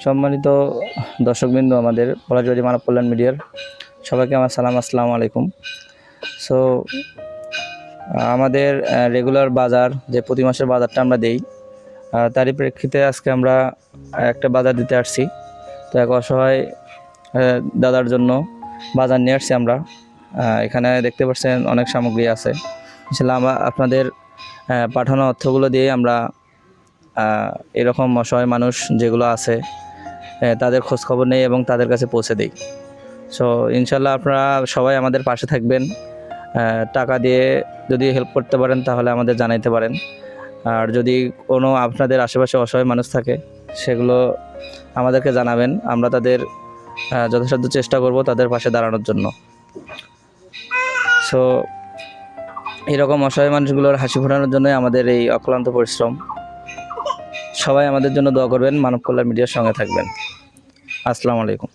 সম্মানিত দর্শকবৃন্দ, আমাদের পলাশবাড়ি মানব কল্যাণ মিডিয়ার সবাইকে আমার সালাম, আসসালামু আলাইকুম। সো আমাদের রেগুলার বাজার যে প্রতি মাসের বাজারটা আমরা দেই, তারই প্রেক্ষিতে আজকে আমরা একটা বাজার দিতে আসছি। তো এক অসহায় দাদার জন্য বাজার নিয়ে আসছি আমরা। এখানে দেখতে পাচ্ছেন অনেক সামগ্রী আছে। ইনশাআল্লাহ আমরা আপনাদের পাঠানো অর্থগুলো দিয়ে আমরা এরকম অসহায় মানুষ যেগুলো আছে তাদের খোঁজখবর নেই এবং তাদের কাছে পৌঁছে দিই। সো ইনশাল্লাহ আপনারা সবাই আমাদের পাশে থাকবেন। টাকা দিয়ে যদি হেল্প করতে পারেন তাহলে আমাদের জানাইতে পারেন। আর যদি কোনো আপনাদের আশেপাশে অসহায় মানুষ থাকে সেগুলো আমাদেরকে জানাবেন। আমরা তাদের যথাসাধ্য চেষ্টা করব তাদের পাশে দাঁড়ানোর জন্য। সো এরকম অসহায় মানুষগুলোর হাসি ফোটানোর জন্যই আমাদের এই অক্লান্ত পরিশ্রম। সবাই আমাদের জন্য দোয়া করবেন, মানব কল্যাণ মিডিয়ার সঙ্গে থাকবেন। আসসালামু আলাইকুম।